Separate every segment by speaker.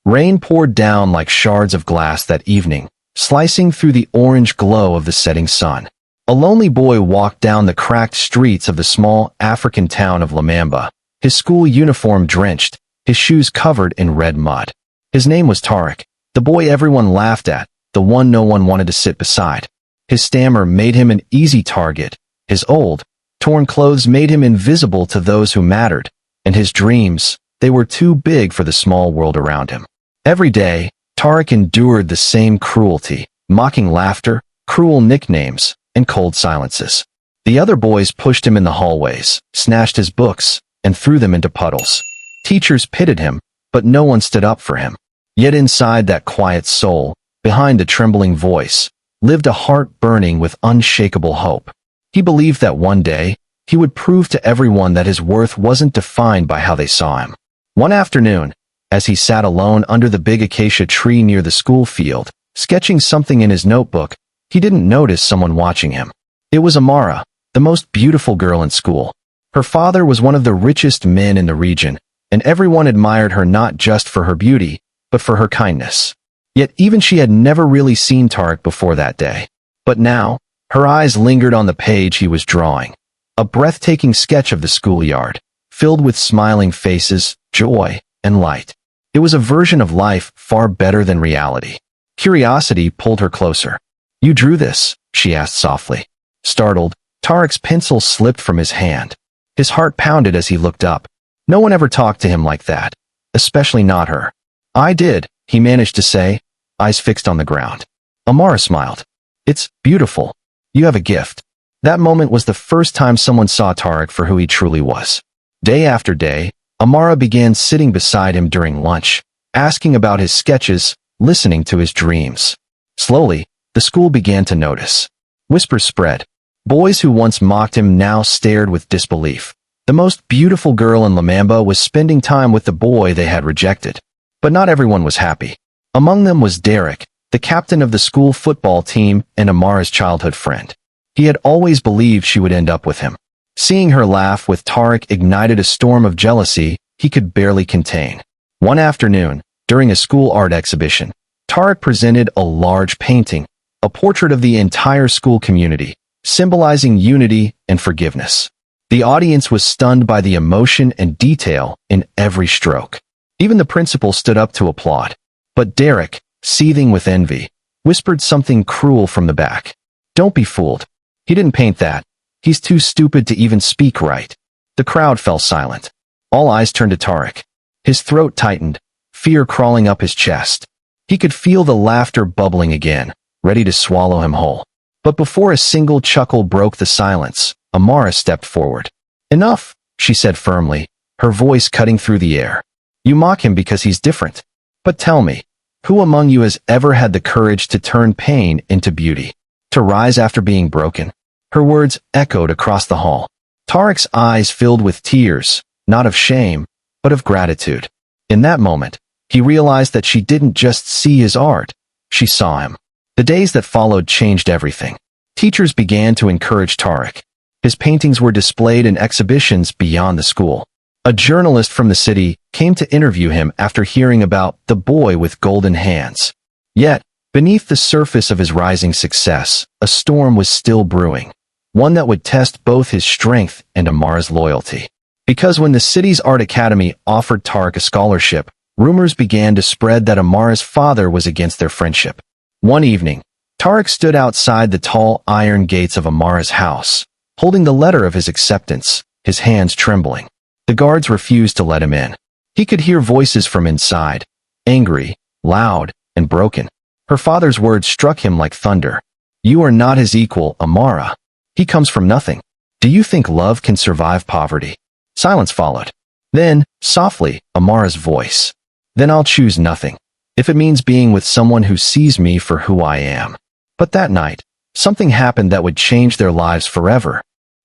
Speaker 1: Rain poured down like shards of glass that evening, slicing through the orange glow of the setting sun. A lonely boy walked down the cracked streets of the small African town of Lumamba, his school uniform drenched, his shoes covered in red mud. His name was Tariq, the boy everyone laughed at, the one no one wanted to sit beside. His stammer made him an easy target. His old, torn clothes made him invisible to those who mattered, and his dreams, they were too big for the small world around him. Every day, Tariq endured the same cruelty, mocking laughter, cruel nicknames, and cold silences. The other boys pushed him in the hallways, snatched his books, and threw them into puddles. Teachers pitied him, but no one stood up for him. Yet inside that quiet soul, behind a trembling voice, lived a heart burning with unshakable hope. He believed that one day, he would prove to everyone that his worth wasn't defined by how they saw him. One afternoon, as he sat alone under the big acacia tree near the school field, sketching something in his notebook, he didn't notice someone watching him. It was Amara, the most beautiful girl in school. Her father was one of the richest men in the region, and everyone admired her not just for her beauty, but for her kindness. Yet even she had never really seen Tariq before that day. But now, her eyes lingered on the page he was drawing. A breathtaking sketch of the schoolyard, filled with smiling faces, joy, and light. It was a version of life far better than reality. Curiosity pulled her closer. "You drew this?" she asked softly. Startled, Tariq's pencil slipped from his hand. His heart pounded as he looked up. No one ever talked to him like that, especially not her. "I did," he managed to say, eyes fixed on the ground. Amara smiled. "It's beautiful. You have a gift." That moment was the first time someone saw Tariq for who he truly was. Day after day, Amara began sitting beside him during lunch, asking about his sketches, listening to his dreams. Slowly, the school began to notice. Whispers spread. Boys who once mocked him now stared with disbelief. The most beautiful girl in Lumamba was spending time with the boy they had rejected. But not everyone was happy. Among them was Derek, the captain of the school football team and Amara's childhood friend. He had always believed she would end up with him. Seeing her laugh with Tariq ignited a storm of jealousy he could barely contain. One afternoon, during a school art exhibition, Tariq presented a large painting, a portrait of the entire school community, symbolizing unity and forgiveness. The audience was stunned by the emotion and detail in every stroke. Even the principal stood up to applaud. But Derek, seething with envy, whispered something cruel from the back. "Don't be fooled. He didn't paint that. He's too stupid to even speak right." The crowd fell silent. All eyes turned to Tariq. His throat tightened, fear crawling up his chest. He could feel the laughter bubbling again, ready to swallow him whole. But before a single chuckle broke the silence, Amara stepped forward. "Enough," she said firmly, her voice cutting through the air. "You mock him because he's different. But tell me, who among you has ever had the courage to turn pain into beauty? To rise after being broken?" Her words echoed across the hall. Tariq's eyes filled with tears, not of shame, but of gratitude. In that moment, he realized that she didn't just see his art, she saw him. The days that followed changed everything. Teachers began to encourage Tariq. His paintings were displayed in exhibitions beyond the school. A journalist from the city came to interview him after hearing about the boy with golden hands. Yet, beneath the surface of his rising success, a storm was still brewing, one that would test both his strength and Amara's loyalty. Because when the city's art academy offered Tariq a scholarship, rumors began to spread that Amara's father was against their friendship. One evening, Tariq stood outside the tall iron gates of Amara's house, holding the letter of his acceptance, his hands trembling. The guards refused to let him in. He could hear voices from inside, angry, loud, and broken. Her father's words struck him like thunder. "You are not his equal, Amara. He comes from nothing. Do you think love can survive poverty?" Silence followed. Then, softly, Amara's voice. "Then I'll choose nothing, if it means being with someone who sees me for who I am." But that night, something happened that would change their lives forever.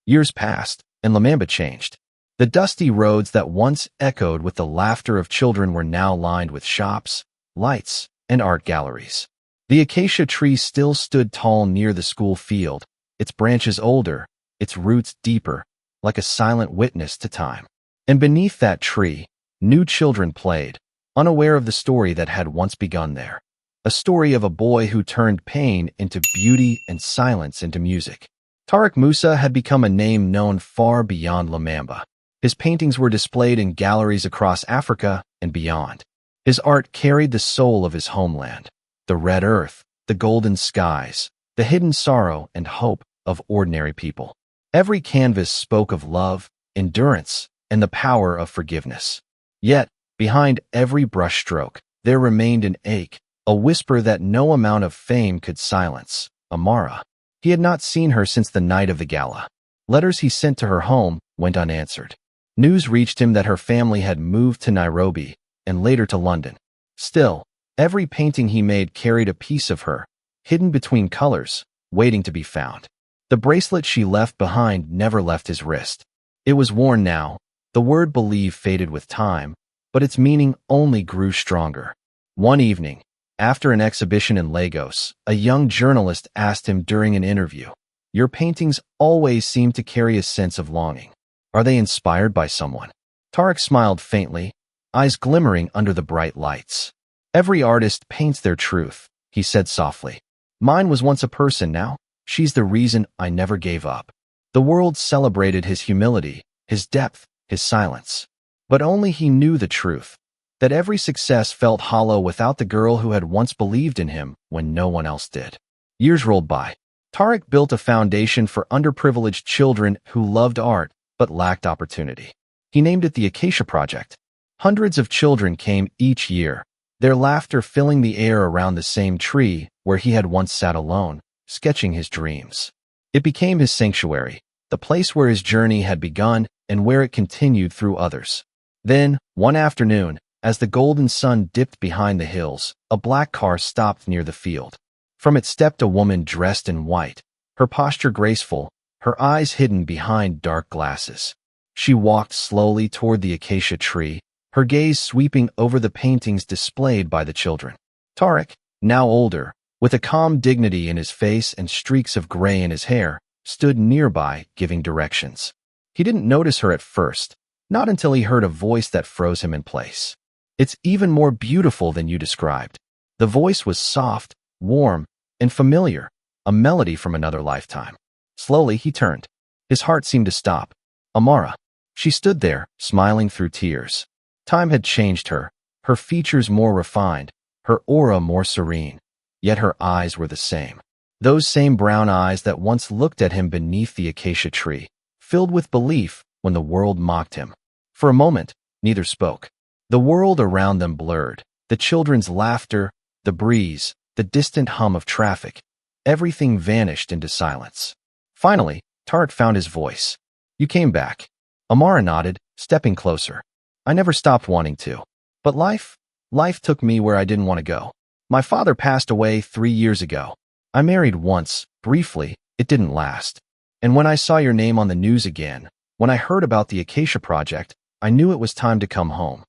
Speaker 1: Years passed, and Lumamba changed. The dusty roads that once echoed with the laughter of children were now lined with shops, lights, and art galleries. The acacia tree still stood tall near the school field, its branches older, its roots deeper, like a silent witness to time. And beneath that tree, new children played, unaware of the story that had once begun there. A story of a boy who turned pain into beauty and silence into music. Tariq Musa had become a name known far beyond Lumamba. His paintings were displayed in galleries across Africa and beyond. His art carried the soul of his homeland, the red earth, the golden skies, the hidden sorrow and hope of ordinary people. Every canvas spoke of love, endurance, and the power of forgiveness. Yet, behind every brushstroke, there remained an ache, a whisper that no amount of fame could silence. Amara. He had not seen her since the night of the gala. Letters he sent to her home went unanswered. News reached him that her family had moved to Nairobi and later to London. Still, every painting he made carried a piece of her, hidden between colors, waiting to be found. The bracelet she left behind never left his wrist. It was worn now. The word believe faded with time, but its meaning only grew stronger. One evening, after an exhibition in Lagos, a young journalist asked him during an interview, "Your paintings always seem to carry a sense of longing. Are they inspired by someone?" Tariq smiled faintly, eyes glimmering under the bright lights. "Every artist paints their truth," he said softly. "Mine was once a person now. She's the reason I never gave up." The world celebrated his humility, his depth, his silence. But only he knew the truth, that every success felt hollow without the girl who had once believed in him when no one else did. Years rolled by. Tariq built a foundation for underprivileged children who loved art but lacked opportunity. He named it the Acacia Project. Hundreds of children came each year, their laughter filling the air around the same tree where he had once sat alone, sketching his dreams. It became his sanctuary, the place where his journey had begun and where it continued through others. Then, one afternoon, as the golden sun dipped behind the hills, a black car stopped near the field. From it stepped a woman dressed in white, her posture graceful, her eyes hidden behind dark glasses. She walked slowly toward the acacia tree, her gaze sweeping over the paintings displayed by the children. Tariq, now older, with a calm dignity in his face and streaks of gray in his hair, stood nearby, giving directions. He didn't notice her at first, not until he heard a voice that froze him in place. "It's even more beautiful than you described." The voice was soft, warm, and familiar, a melody from another lifetime. Slowly, he turned. His heart seemed to stop. Amara. She stood there, smiling through tears. Time had changed her, her features more refined, her aura more serene. Yet her eyes were the same. Those same brown eyes that once looked at him beneath the acacia tree, filled with belief when the world mocked him. For a moment, neither spoke. The world around them blurred, the children's laughter, the breeze, the distant hum of traffic. Everything vanished into silence. Finally, Tariq found his voice. "You came back." Amara nodded, stepping closer. "I never stopped wanting to. But life took me where I didn't want to go. My father passed away 3 years ago. I married once, briefly, it didn't last. And when I saw your name on the news again, when I heard about the Acacia Project, I knew it was time to come home."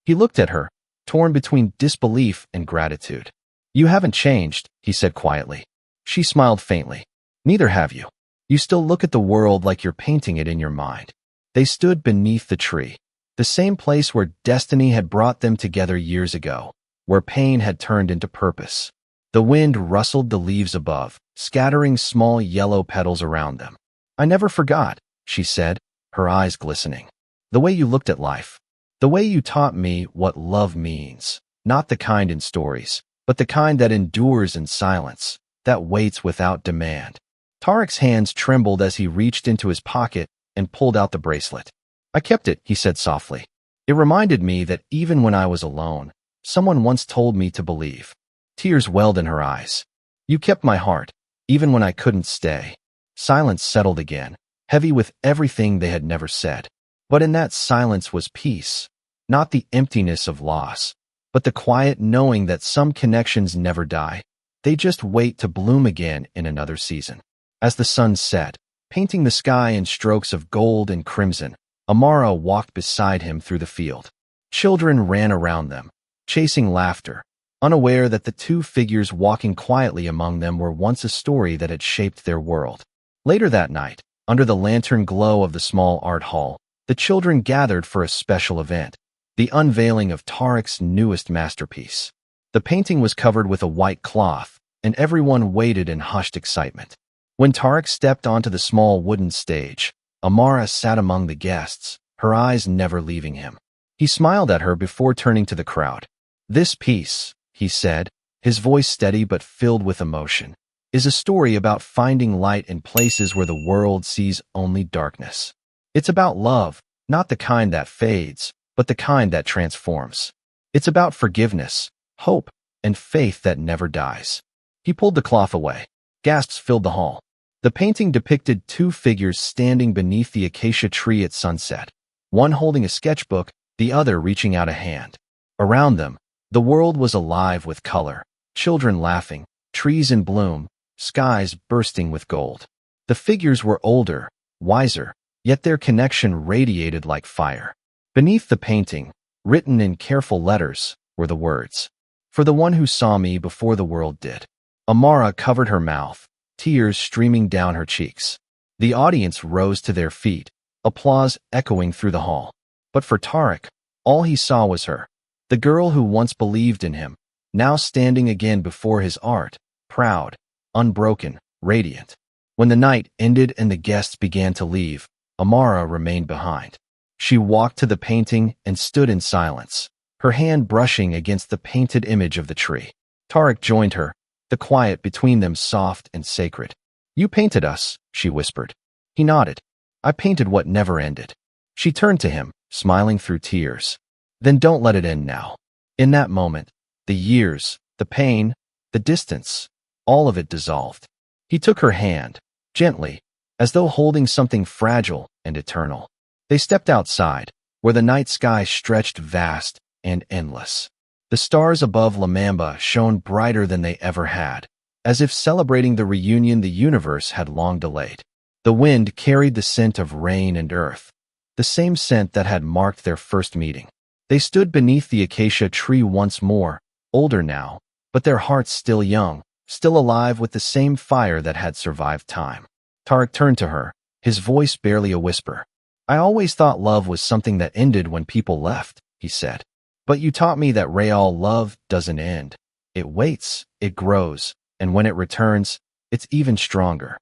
Speaker 1: He looked at her, torn between disbelief and gratitude. "You haven't changed," he said quietly. She smiled faintly. "Neither have you. You still look at the world like you're painting it in your mind." They stood beneath the tree, the same place where destiny had brought them together years ago, where pain had turned into purpose. The wind rustled the leaves above, scattering small yellow petals around them. "I never forgot," she said, her eyes glistening. "The way you looked at life. The way you taught me what love means. Not the kind in stories, but the kind that endures in silence, that waits without demand." Tariq's hands trembled as he reached into his pocket and pulled out the bracelet. "I kept it," he said softly. "It reminded me that even when I was alone, someone once told me to believe." Tears welled in her eyes. "You kept my heart, even when I couldn't stay." Silence settled again, heavy with everything they had never said. But in that silence was peace, not the emptiness of loss, but the quiet knowing that some connections never die. They just wait to bloom again in another season. As the sun set, painting the sky in strokes of gold and crimson, Amara walked beside him through the field. Children ran around them, chasing laughter, unaware that the two figures walking quietly among them were once a story that had shaped their world. Later that night, under the lantern glow of the small art hall, the children gathered for a special event. the unveiling of Tarek's newest masterpiece. The painting was covered with a white cloth, and everyone waited in hushed excitement. When Tarek stepped onto the small wooden stage, Amara sat among the guests, her eyes never leaving him. He smiled at her before turning to the crowd. "This piece," he said, his voice steady but filled with emotion, "is a story about finding light in places where the world sees only darkness. It's about love, not the kind that fades, but the kind that transforms. It's about forgiveness, hope, and faith that never dies." He pulled the cloth away. Gasps filled the hall. The painting depicted two figures standing beneath the acacia tree at sunset, one holding a sketchbook, the other reaching out a hand. Around them, the world was alive with color, children laughing, trees in bloom, skies bursting with gold. The figures were older, wiser, yet their connection radiated like fire. Beneath the painting, written in careful letters, were the words, "For the one who saw me before the world did." Amara covered her mouth, tears streaming down her cheeks. The audience rose to their feet, applause echoing through the hall. But for Tarek, all he saw was her, the girl who once believed in him, now standing again before his art, proud, unbroken, radiant. When the night ended and the guests began to leave, Amara remained behind. She walked to the painting and stood in silence, her hand brushing against the painted image of the tree. Tarek joined her, the quiet between them soft and sacred. "You painted us," she whispered. He nodded. "I painted what never ended." She turned to him, smiling through tears. "Then don't let it end now." In that moment, the years, the pain, the distance, all of it dissolved. He took her hand, gently, as though holding something fragile and eternal. They stepped outside, where the night sky stretched vast and endless. The stars above Lumamba shone brighter than they ever had, as if celebrating the reunion the universe had long delayed. The wind carried the scent of rain and earth, the same scent that had marked their first meeting. They stood beneath the acacia tree once more, older now, but their hearts still young, still alive with the same fire that had survived time. Tarek turned to her, his voice barely a whisper. "I always thought love was something that ended when people left," he said. "But you taught me that real love doesn't end. It waits, it grows, and when it returns, it's even stronger."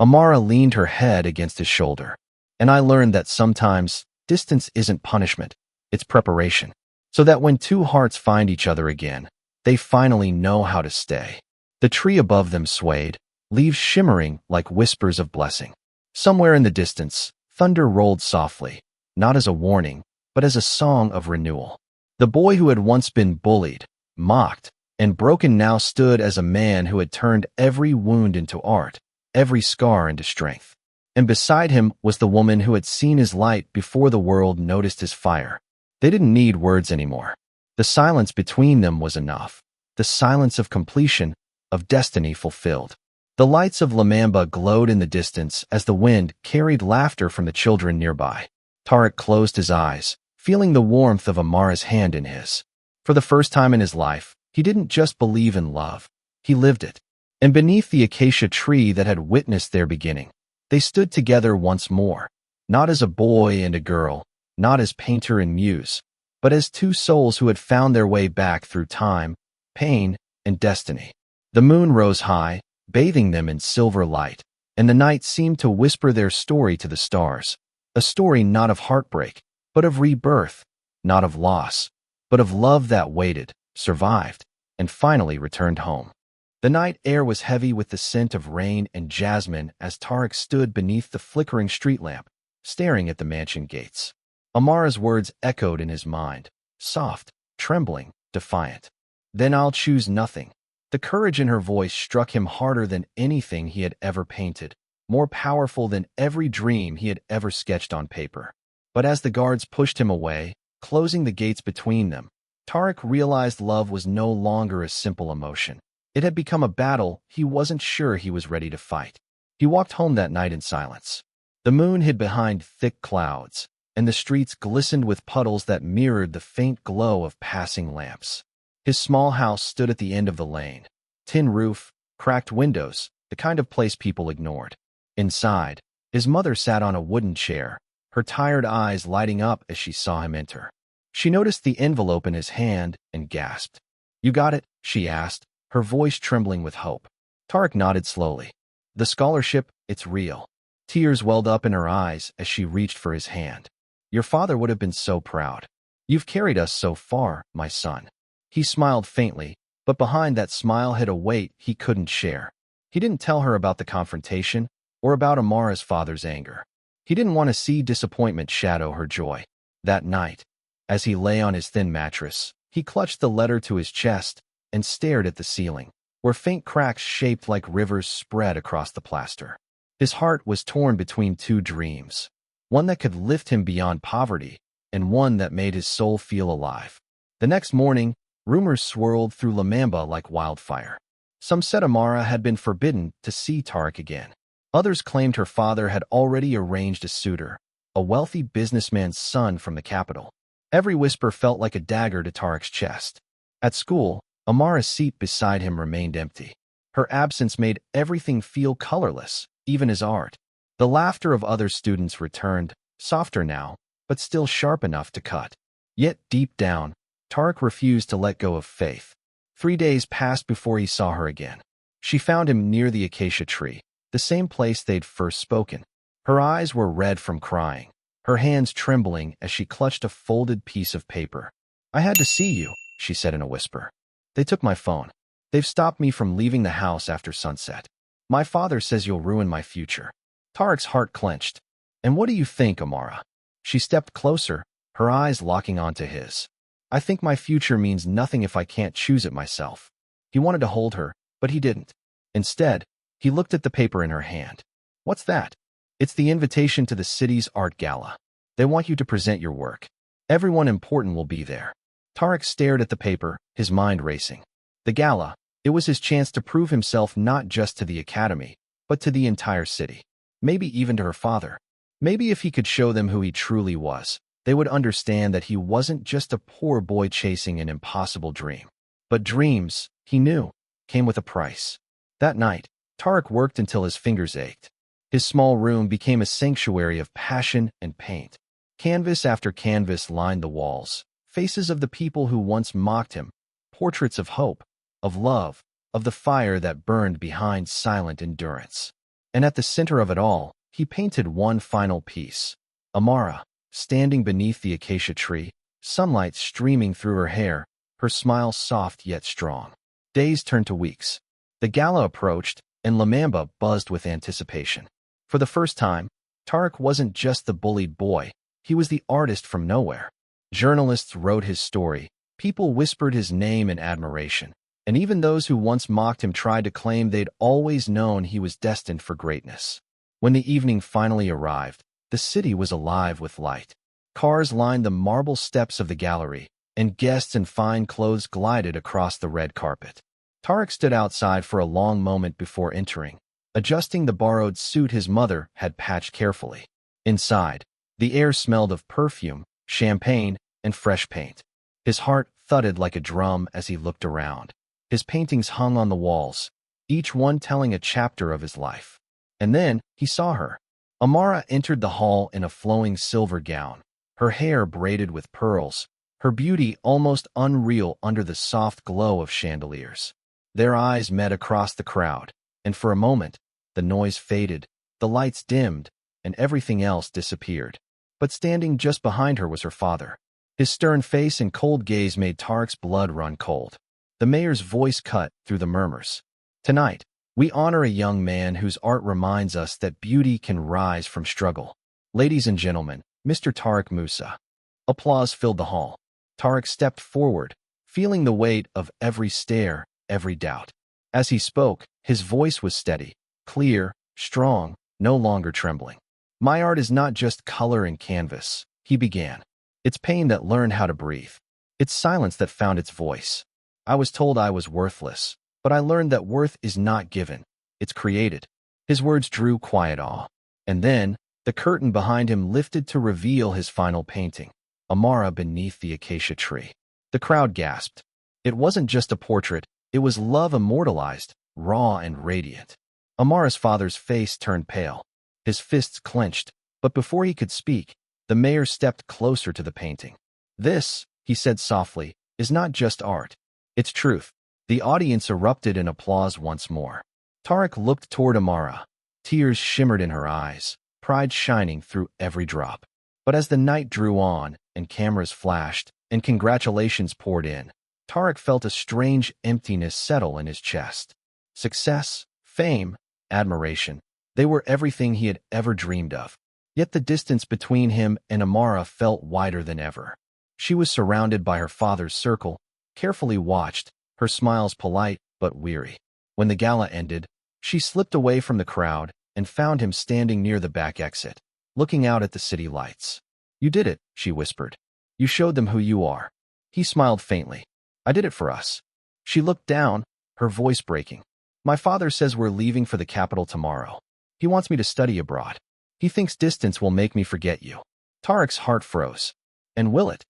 Speaker 1: Amara leaned her head against his shoulder. "And I learned that sometimes distance isn't punishment, it's preparation. So that when two hearts find each other again, they finally know how to stay." The tree above them swayed, leaves shimmering like whispers of blessing. Somewhere in the distance, thunder rolled softly, not as a warning, but as a song of renewal. The boy who had once been bullied, mocked, and broken now stood as a man who had turned every wound into art, every scar into strength. And beside him was the woman who had seen his light before the world noticed his fire. They didn't need words anymore. The silence between them was enough. The silence of completion, of destiny fulfilled. The lights of Lumamba glowed in the distance as the wind carried laughter from the children nearby. Tarek closed his eyes, feeling the warmth of Amara's hand in his. For the first time in his life, he didn't just believe in love, he lived it. And beneath the acacia tree that had witnessed their beginning, they stood together once more, not as a boy and a girl, not as painter and muse, but as two souls who had found their way back through time, pain, and destiny. The moon rose high, bathing them in silver light, and the night seemed to whisper their story to the stars, a story not of heartbreak, but of rebirth, not of loss, but of love that waited, survived, and finally returned home. The night air was heavy with the scent of rain and jasmine as Tarek stood beneath the flickering street lamp, staring at the mansion gates. Amara's words echoed in his mind, soft, trembling, defiant. "Then I'll choose nothing." The courage in her voice struck him harder than anything he had ever painted, more powerful than every dream he had ever sketched on paper. But as the guards pushed him away, closing the gates between them, Tarek realized love was no longer a simple emotion. It had become a battle he wasn't sure he was ready to fight. He walked home that night in silence. The moon hid behind thick clouds, and the streets glistened with puddles that mirrored the faint glow of passing lamps. His small house stood at the end of the lane. Tin roof, cracked windows, the kind of place people ignored. Inside, his mother sat on a wooden chair, her tired eyes lighting up as she saw him enter. She noticed the envelope in his hand and gasped. "You got it?" she asked, her voice trembling with hope. Tarek nodded slowly. "The scholarship, it's real." Tears welled up in her eyes as she reached for his hand. "Your father would have been so proud. You've carried us so far, my son." He smiled faintly, but behind that smile hid a weight he couldn't share. He didn't tell her about the confrontation or about Amara's father's anger. He didn't want to see disappointment shadow her joy. That night, as he lay on his thin mattress, he clutched the letter to his chest and stared at the ceiling, where faint cracks shaped like rivers spread across the plaster. His heart was torn between two dreams, one that could lift him beyond poverty and one that made his soul feel alive. The next morning, rumors swirled through Lumamba like wildfire. Some said Amara had been forbidden to see Tarek again. Others claimed her father had already arranged a suitor, a wealthy businessman's son from the capital. Every whisper felt like a dagger to Tarek's chest. At school, Amara's seat beside him remained empty. Her absence made everything feel colorless, even his art. The laughter of other students returned, softer now, but still sharp enough to cut. Yet deep down, Tarek refused to let go of faith. 3 days passed before he saw her again. She found him near the acacia tree, the same place they'd first spoken. Her eyes were red from crying, her hands trembling as she clutched a folded piece of paper. "I had to see you," she said in a whisper. "They took my phone. They've stopped me from leaving the house after sunset. My father says you'll ruin my future." Tarek's heart clenched. "And what do you think, Amara?" She stepped closer, her eyes locking onto his. "I think my future means nothing if I can't choose it myself." He wanted to hold her, but he didn't. Instead, he looked at the paper in her hand. "What's that?" "It's the invitation to the city's art gala. They want you to present your work. Everyone important will be there." Tarek stared at the paper, his mind racing. The gala, it was his chance to prove himself not just to the academy, but to the entire city. Maybe even to her father. Maybe if he could show them who he truly was, they would understand that he wasn't just a poor boy chasing an impossible dream. But dreams, he knew, came with a price. That night, Tarek worked until his fingers ached. His small room became a sanctuary of passion and paint. Canvas after canvas lined the walls, faces of the people who once mocked him, portraits of hope, of love, of the fire that burned behind silent endurance. And at the center of it all, he painted one final piece. Amara, standing beneath the acacia tree, sunlight streaming through her hair, her smile soft yet strong. Days turned to weeks. The gala approached, and Lumamba buzzed with anticipation. For the first time, Tarek wasn't just the bullied boy, he was the artist from nowhere. Journalists wrote his story, people whispered his name in admiration, and even those who once mocked him tried to claim they'd always known he was destined for greatness. When the evening finally arrived, the city was alive with light. Cars lined the marble steps of the gallery, and guests in fine clothes glided across the red carpet. Tarek stood outside for a long moment before entering, adjusting the borrowed suit his mother had patched carefully. Inside, the air smelled of perfume, champagne, and fresh paint. His heart thudded like a drum as he looked around. His paintings hung on the walls, each one telling a chapter of his life. And then he saw her. Amara entered the hall in a flowing silver gown, her hair braided with pearls, her beauty almost unreal under the soft glow of chandeliers. Their eyes met across the crowd, and for a moment, the noise faded, the lights dimmed, and everything else disappeared. But standing just behind her was her father. His stern face and cold gaze made Tarek's blood run cold. The mayor's voice cut through the murmurs. "Tonight, we honor a young man whose art reminds us that beauty can rise from struggle. Ladies and gentlemen, Mr. Tarek Musa." Applause filled the hall. Tarek stepped forward, feeling the weight of every stare, every doubt. As he spoke, his voice was steady, clear, strong, no longer trembling. "My art is not just color and canvas," he began. "It's pain that learned how to breathe. It's silence that found its voice. I was told I was worthless, but I learned that worth is not given, it's created." His words drew quiet awe. And then, the curtain behind him lifted to reveal his final painting, Amara beneath the acacia tree. The crowd gasped. It wasn't just a portrait, it was love immortalized, raw and radiant. Amara's father's face turned pale. His fists clenched, but before he could speak, the mayor stepped closer to the painting. "This," he said softly, "is not just art. It's truth." The audience erupted in applause once more. Tarek looked toward Amara. Tears shimmered in her eyes, pride shining through every drop. But as the night drew on, and cameras flashed, and congratulations poured in, Tarek felt a strange emptiness settle in his chest. Success, fame, admiration, they were everything he had ever dreamed of. Yet the distance between him and Amara felt wider than ever. She was surrounded by her father's circle, carefully watched, her smiles polite but weary. When the gala ended, she slipped away from the crowd and found him standing near the back exit, looking out at the city lights. "You did it," she whispered. "You showed them who you are." He smiled faintly. "I did it for us." She looked down, her voice breaking. "My father says we're leaving for the capital tomorrow. He wants me to study abroad. He thinks distance will make me forget you." Tarek's heart froze. "And will it?"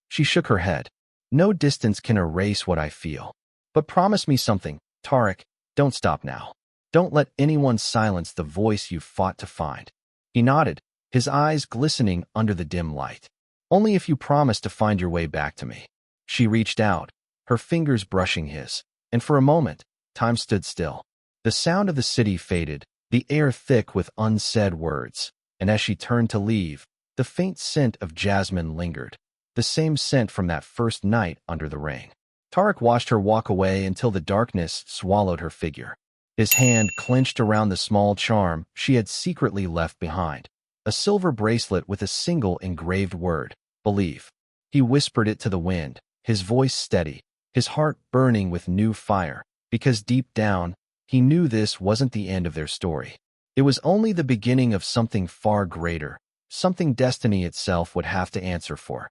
Speaker 1: She shook her head. "No distance can erase what I feel. But promise me something, Tarek. Don't stop now. Don't let anyone silence the voice you've fought to find." He nodded, his eyes glistening under the dim light. "Only if you promise to find your way back to me." She reached out, her fingers brushing his, and for a moment, time stood still. The sound of the city faded, the air thick with unsaid words, and as she turned to leave, the faint scent of jasmine lingered, the same scent from that first night under the rain. Tarek watched her walk away until the darkness swallowed her figure. His hand clenched around the small charm she had secretly left behind, a silver bracelet with a single engraved word, "Believe." He whispered it to the wind, his voice steady, his heart burning with new fire, because deep down, he knew this wasn't the end of their story. It was only the beginning of something far greater, something destiny itself would have to answer for.